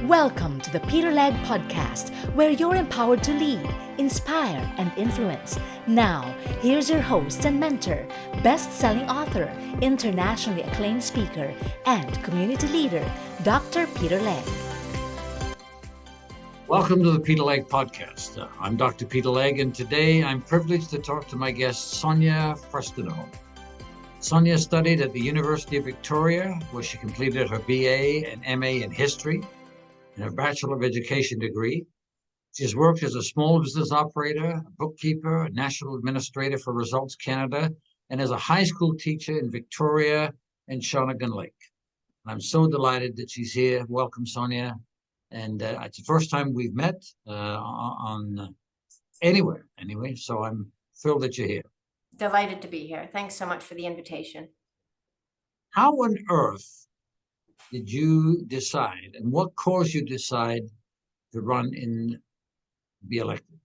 Welcome to the Peter Legge podcast, where you're empowered to lead, inspire, and influence. Now, here's your host and mentor, best-selling author, internationally acclaimed speaker, and community leader, Dr. Peter Legge. Welcome to the Peter Legge podcast. I'm Dr. Peter Legge, and today I'm privileged to talk to my guest, Sonia Furstenau. Sonia studied at the University of Victoria, where she completed her BA and MA in history and her Bachelor of Education degree. She has worked as a small business operator, a bookkeeper, a national administrator for Results Canada, and as a high school teacher in Victoria and Shawnigan Lake. I'm so delighted that she's here. Welcome, Sonia. And it's the first time we've met anywhere, so I'm thrilled that you're here. Delighted to be here. Thanks so much for the invitation. How on earth did you decide, and what caused you to decide to run and be elected?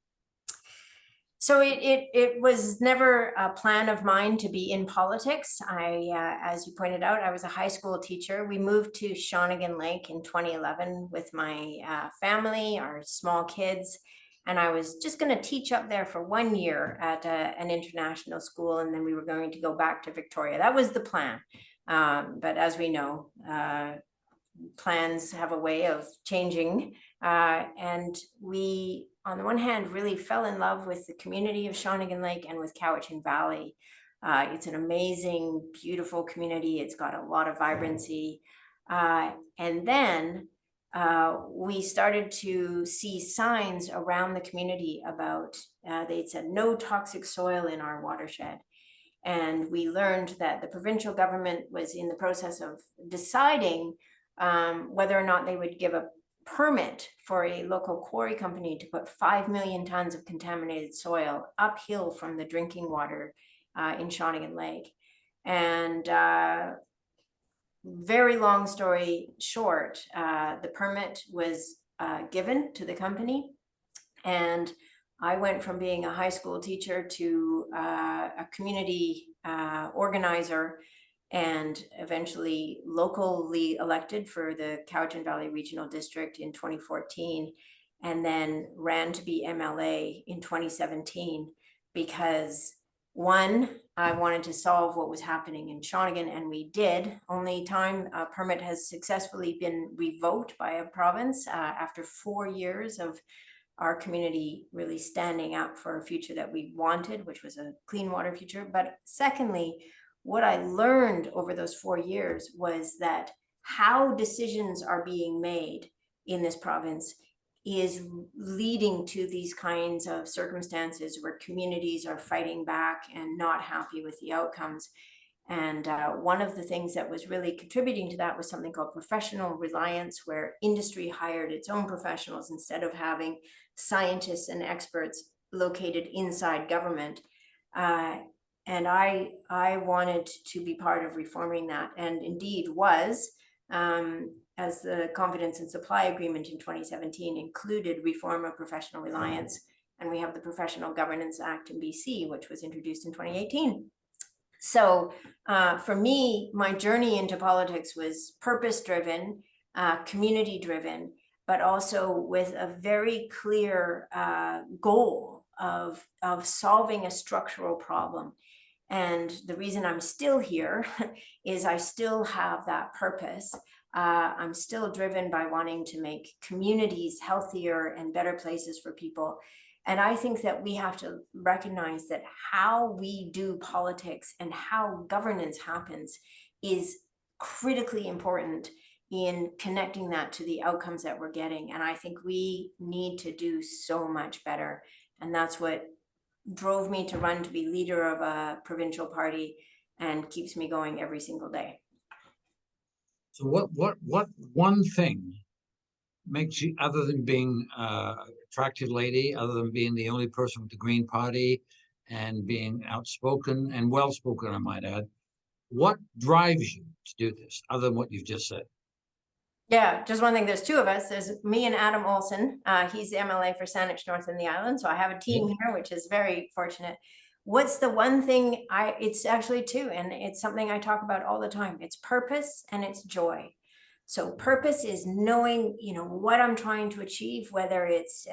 So it was never a plan of mine to be in politics. As you pointed out, I was a high school teacher. We moved to Shawnigan Lake in 2011 with my family, our small kids, and I was just going to teach up there for 1 year at an international school, and then we were going to go back to Victoria. That was the plan. But as we know, plans have a way of changing, and we, on the one hand, really fell in love with the community of Shawnigan Lake and with Cowichan Valley. It's an amazing, beautiful community. It's got a lot of vibrancy. And then we started to see signs around the community about, they'd said no toxic soil in our watershed. And we learned that the provincial government was in the process of deciding whether or not they would give a permit for a local quarry company to put 5 million tons of contaminated soil uphill from the drinking water in Shawnigan Lake. And very long story short, the permit was given to the company, and I went from being a high school teacher to a community organizer, and eventually locally elected for the Cowichan Valley Regional District in 2014, and then ran to be MLA in 2017 because, one, I wanted to solve what was happening in Shawnigan, and we did. Only time a permit has successfully been revoked by a province after 4 years of our community really standing up for a future that we wanted, which was a clean water future. But secondly, what I learned over those 4 years was that how decisions are being made in this province is leading to these kinds of circumstances where communities are fighting back and not happy with the outcomes. And one of the things that was really contributing to that was something called professional reliance, where industry hired its own professionals instead of having scientists and experts located inside government. And I wanted to be part of reforming that, and indeed was, as the Confidence and Supply Agreement in 2017 included reform of professional reliance, and we have the Professional Governance Act in BC, which was introduced in 2018. So for me, my journey into politics was purpose-driven, community-driven, but also with a very clear goal of solving a structural problem. And the reason I'm still here is I still have that purpose. I'm still driven by wanting to make communities healthier and better places for people. And I think that we have to recognize that how we do politics and how governance happens is critically important in connecting that to the outcomes that we're getting. And I think we need to do so much better. And that's what drove me to run to be leader of a provincial party and keeps me going every single day. So what one thing makes you, other than being attractive lady, other than being the only person with the Green Party and being outspoken and well-spoken, I might add, what drives you to do this, other than what you've just said? Yeah, just one thing. There's two of us. There's me and Adam Olson. He's the MLA for Saanich North and the Island. So I have a team here, which is very fortunate. What's the one thing it's actually two, and it's something I talk about all the time. It's purpose and it's joy. So purpose is knowing, what I'm trying to achieve, whether it's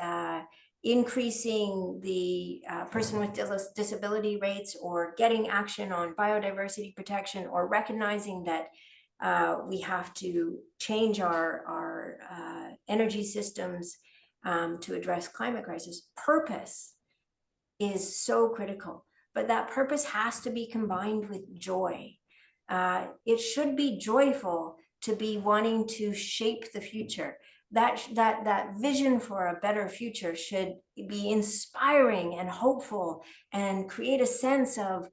increasing the person with disability rates, or getting action on biodiversity protection, or recognizing that we have to change our energy systems to address climate crisis. Purpose is so critical, but that purpose has to be combined with joy. It should be joyful to be wanting to shape the future. That vision for a better future should be inspiring and hopeful, and create a sense of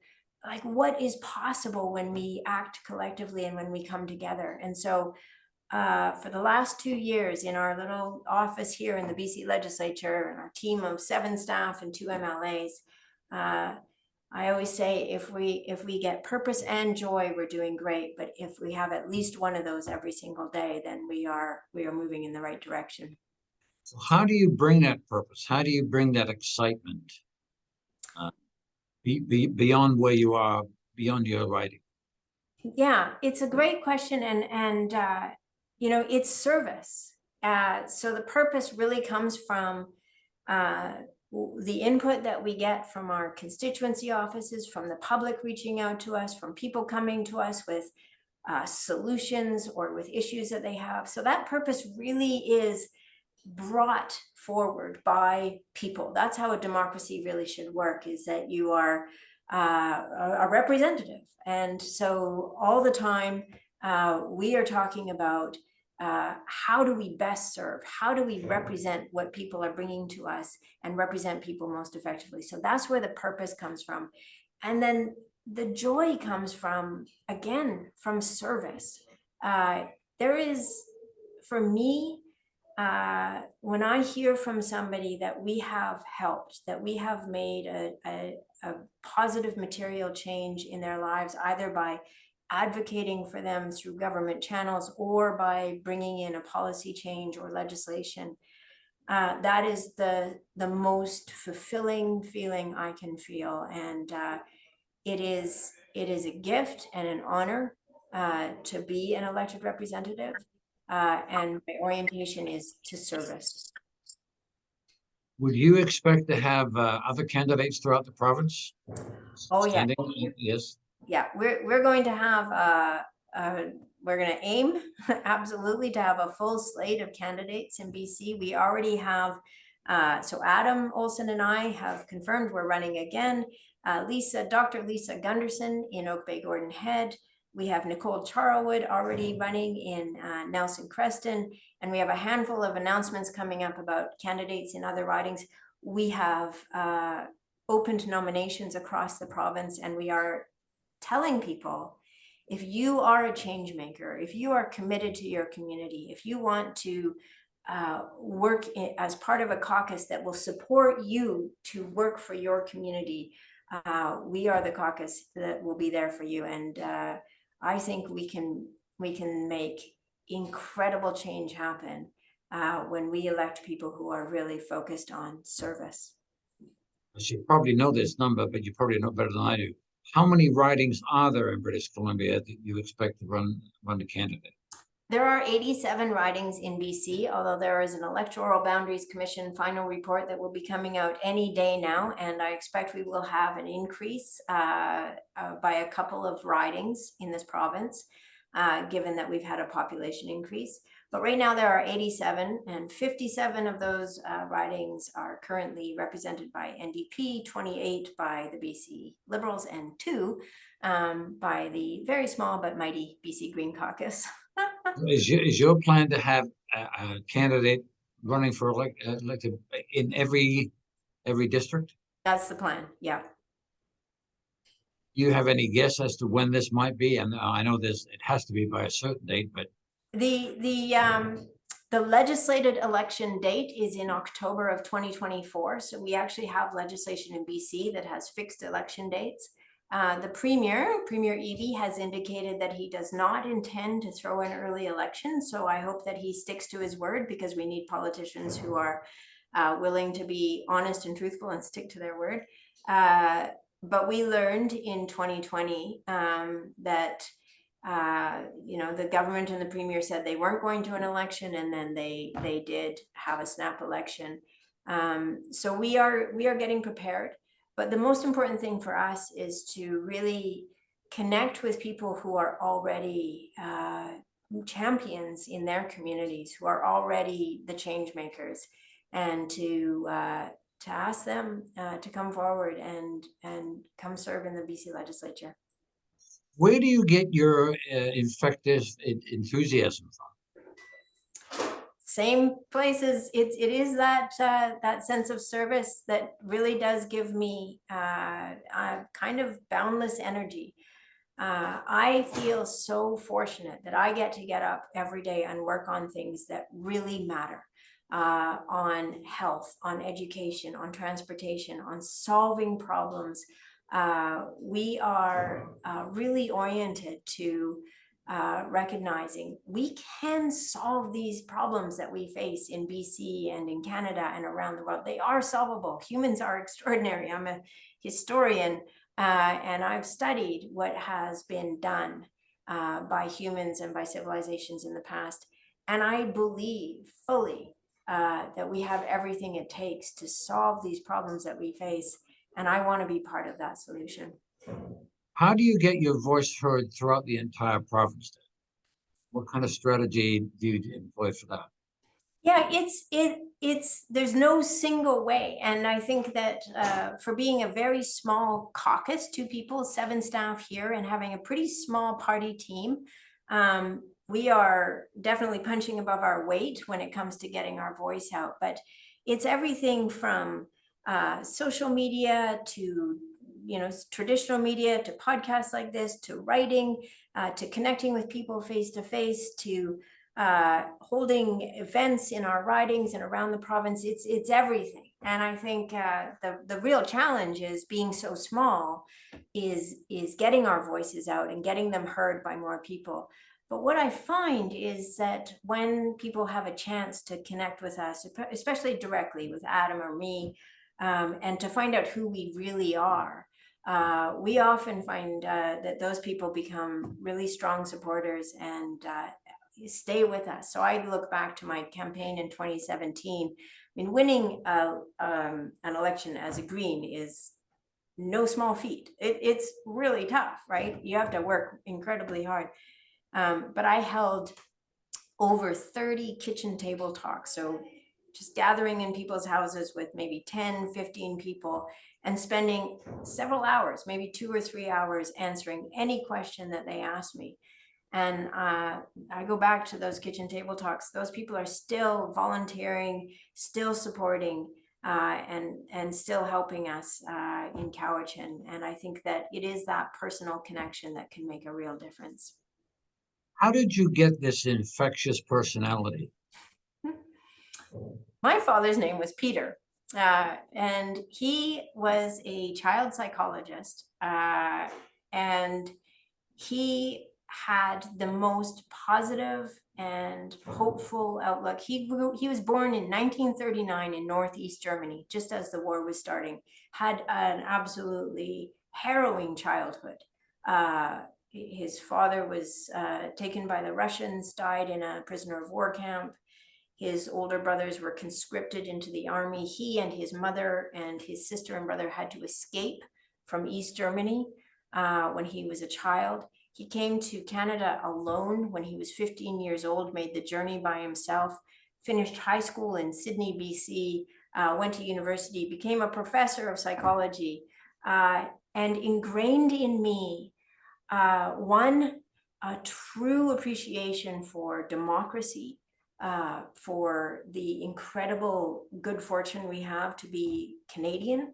like what is possible when we act collectively and when we come together. And so for the last 2 years in our little office here in the BC legislature, and our team of 7 staff and 2 MLAs, I always say if we get purpose and joy, we're doing great. But if we have at least one of those every single day, then we are moving in the right direction. So how do you bring that purpose? How do you bring that excitement beyond where you are, beyond your writing? Yeah, it's a great question, and it's service. So the purpose really comes from the input that we get from our constituency offices, from the public reaching out to us, from people coming to us with solutions or with issues that they have. So that purpose really is brought forward by people. That's how a democracy really should work, is that you are a representative. And so all the time we are talking about how do we best serve? How do we represent what people are bringing to us and represent people most effectively? So that's where the purpose comes from. And then the joy comes from, again, from service. There is, for me, when I hear from somebody that we have helped, that we have made a positive material change in their lives, either by advocating for them through government channels or by bringing in a policy change or legislation, that is the most fulfilling feeling I can feel. And it is a gift and an honor to be an elected representative. And my orientation is to service. Would you expect to have other candidates throughout the province? Oh yeah. Yes. Yeah, we're going to have we're going to aim absolutely to have a full slate of candidates in BC. We already have so Adam Olson and I have confirmed we're running again. Dr. Lisa Gunderson in Oak Bay Gordon Head. We have Nicole Charlwood already running in Nelson Creston, and we have a handful of announcements coming up about candidates in other ridings. We have opened nominations across the province, and we are telling people, if you are a change maker, if you are committed to your community, if you want to work as part of a caucus that will support you to work for your community, we are the caucus that will be there for you. And I think we can make incredible change happen when we elect people who are really focused on service. You probably know this number, but you probably know better than I do. How many ridings are there in British Columbia that you expect to run a candidate? There are 87 ridings in BC, although there is an Electoral Boundaries Commission final report that will be coming out any day now, and I expect we will have an increase by a couple of ridings in this province, given that we've had a population increase. But right now there are 87, and 57 of those ridings are currently represented by NDP, 28 by the BC Liberals, and 2 by the very small but mighty BC Green Caucus. Is your plan to have a candidate running for elected in every district? That's the plan, yeah. Do you have any guess as to when this might be? And I know it has to be by a certain date, but the legislated election date is in October of 2024. So we actually have legislation in BC that has fixed election dates. The Premier Eby, has indicated that he does not intend to throw an early election. So I hope that he sticks to his word, because we need politicians who are willing to be honest and truthful and stick to their word. But we learned in 2020 that The government and the premier said they weren't going to an election, and then they did have a snap election. So we are getting prepared. But the most important thing for us is to really connect with people who are already champions in their communities, who are already the change makers, and to ask them to come forward and come serve in the BC legislature. Where do you get your infectious enthusiasm from? Same places. It is that that sense of service that really does give me a kind of boundless energy. I feel so fortunate that I get to get up every day and work on things that really matter, on health, on education, on transportation, on solving problems. We are really oriented to recognizing we can solve these problems that we face in BC and in Canada and around the world. They are solvable. Humans are extraordinary. I'm a historian, and I've studied what has been done by humans and by civilizations in the past. And I believe fully that we have everything it takes to solve these problems that we face. And I want to be part of that solution. How do you get your voice heard throughout the entire province? What kind of strategy do you employ for that? Yeah, it's there's no single way. And I think that for being a very small caucus, 2 people, 7 staff here, and having a pretty small party team, we are definitely punching above our weight when it comes to getting our voice out. But it's everything from social media to traditional media, to podcasts like this, to writing, to connecting with people face to face, to holding events in our ridings and around the province. It's everything. And I think the real challenge is being so small is getting our voices out and getting them heard by more people. But what I find is that when people have a chance to connect with us, especially directly with Adam or me, and to find out who we really are, we often find that those people become really strong supporters and stay with us. So I look back to my campaign in 2017. I mean, winning an election as a Green is no small feat. It's really tough, right? You have to work incredibly hard. But I held over 30 kitchen table talks. So just gathering in people's houses with maybe 10, 15 people and spending several hours, maybe 2 or 3 hours, answering any question that they asked me. And I go back to those kitchen table talks. Those people are still volunteering, still supporting, and still helping us in Cowichan. And I think that it is that personal connection that can make a real difference. How did you get this infectious personality? My father's name was Peter, and he was a child psychologist, and he had the most positive and hopeful outlook. He was born in 1939 in Northeast Germany, just as the war was starting, had an absolutely harrowing childhood. His father was taken by the Russians, died in a prisoner of war camp. His older brothers were conscripted into the army. He and his mother and his sister and brother had to escape from East Germany when he was a child. He came to Canada alone when he was 15 years old, made the journey by himself, finished high school in Sydney, BC, went to university, became a professor of psychology, and ingrained in me a true appreciation for democracy, for the incredible good fortune we have to be Canadian,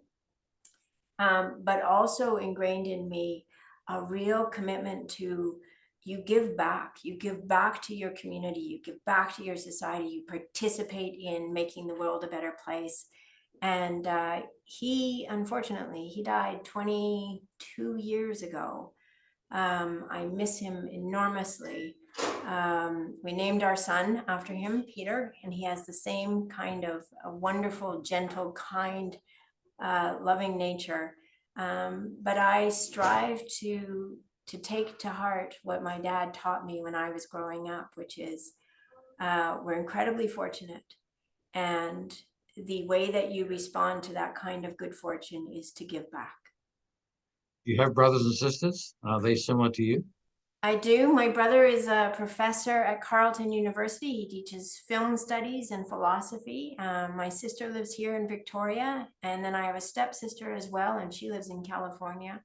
but also ingrained in me a real commitment to you give back to your community, you give back to your society, you participate in making the world a better place. And unfortunately, he died 22 years ago. I miss him enormously. We named our son after him, Peter, and he has the same kind of a wonderful, gentle, kind, loving nature. But I strive to take to heart what my dad taught me when I was growing up, which is we're incredibly fortunate. And the way that you respond to that kind of good fortune is to give back. You have brothers and sisters? Are they similar to you? I do. My brother is a professor at Carleton University. He teaches film studies and philosophy. My sister lives here in Victoria, and then I have a stepsister as well, and she lives in California.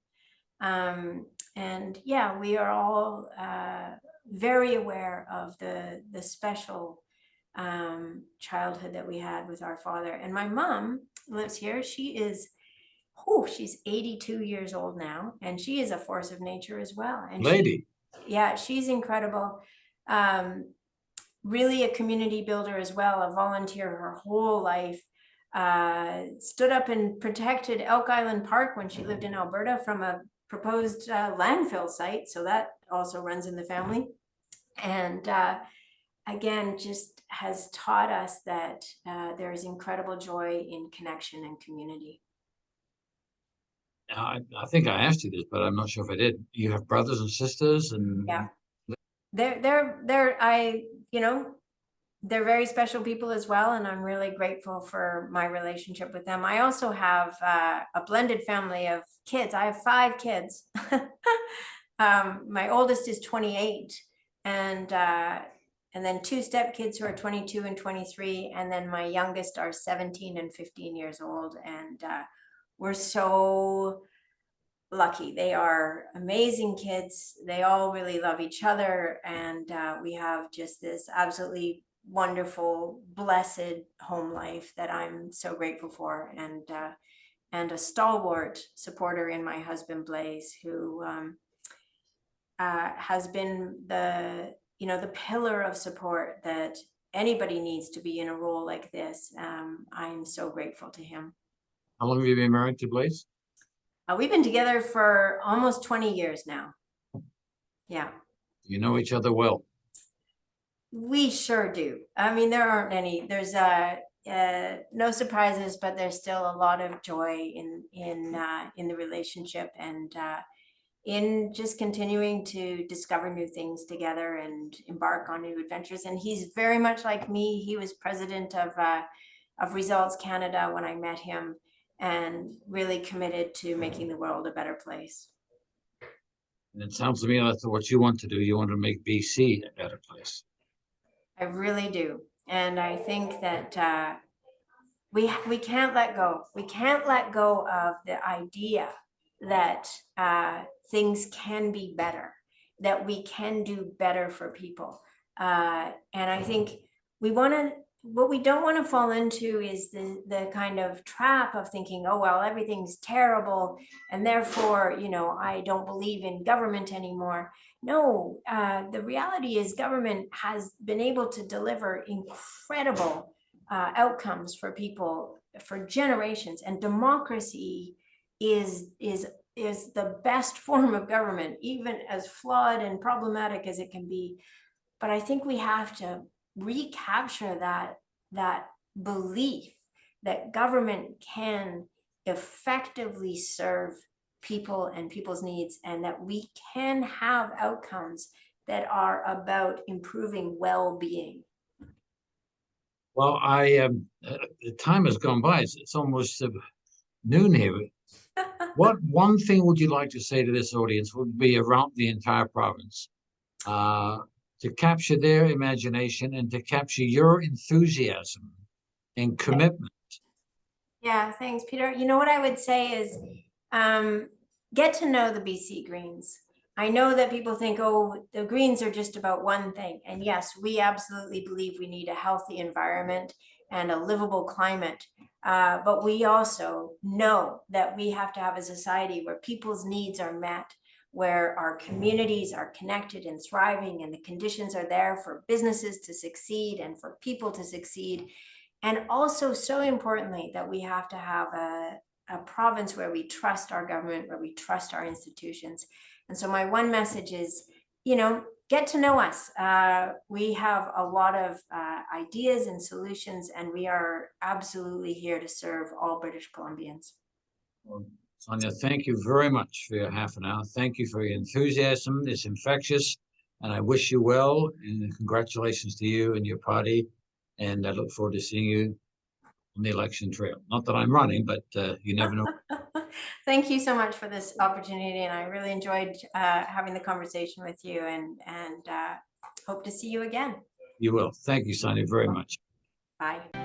And yeah, we are all very aware of the special childhood that we had with our father. And my mom lives here. She's 82 years old now, and she is a force of nature as well. And Lady. she's incredible. Really a community builder as well, a volunteer her whole life. Stood up and protected Elk Island Park when she lived in Alberta from a proposed landfill site. So that also runs in the family. And again, just has taught us that there is incredible joy in connection and community. I think I asked you this, but I'm not sure if I did. You have brothers and sisters, and Yeah, they're very special people as well, and I'm really grateful for my relationship with them. I also have a blended family of kids. I have 5 kids. My oldest is 28, and then 2 stepkids who are 22 and 23, and then my youngest are 17 and 15 years old, and we're so lucky. They are amazing kids. They all really love each other, and we have just this absolutely wonderful, blessed home life that I'm so grateful for, and a stalwart supporter in my husband Blaze, who has been the pillar of support that anybody needs to be in a role like this. I'm so grateful to him. How long have you been married to Blaze? We've been together for almost 20 years now. Yeah. You know each other well. We sure do. I mean, there's no surprises, but there's still a lot of joy in the relationship, and in just continuing to discover new things together and embark on new adventures. And he's very much like me. He was president of Results Canada when I met him, and really committed to making the world a better place. And it sounds to me that's what you want to do. You want to make BC a better place. I really do. And I think that we can't let go. We can't let go of the idea that things can be better, that we can do better for people. And I think what we don't want to fall into is the kind of trap of thinking, oh, well, everything's terrible, and therefore, I don't believe in government anymore. No, the reality is government has been able to deliver incredible outcomes for people for generations, and democracy is the best form of government, even as flawed and problematic as it can be. But I think we have to recapture that belief that government can effectively serve people and people's needs, and that we can have outcomes that are about improving well-being. Well, the time has gone by. It's almost noon here. What one thing would you like to say to this audience would be around the entire province to capture their imagination and to capture your enthusiasm and commitment? Yeah, thanks, Peter. You know what I would say is get to know the BC Greens. I know that people think, oh, the Greens are just about one thing. And yes, we absolutely believe we need a healthy environment and a livable climate. But we also know that we have to have a society where people's needs are met, where our communities are connected and thriving, and the conditions are there for businesses to succeed and for people to succeed. And also, so importantly, that we have to have a province where we trust our government, where we trust our institutions. And so my one message is, get to know us. We have a lot of ideas and solutions, and we are absolutely here to serve all British Columbians. Well, Sonia, thank you very much for your half an hour. Thank you for your enthusiasm. It's infectious, and I wish you well, and congratulations to you and your party. And I look forward to seeing you on the election trail. Not that I'm running, but you never know. Thank you so much for this opportunity, and I really enjoyed having the conversation with you, and hope to see you again. You will. Thank you, Sonia, very much. Bye.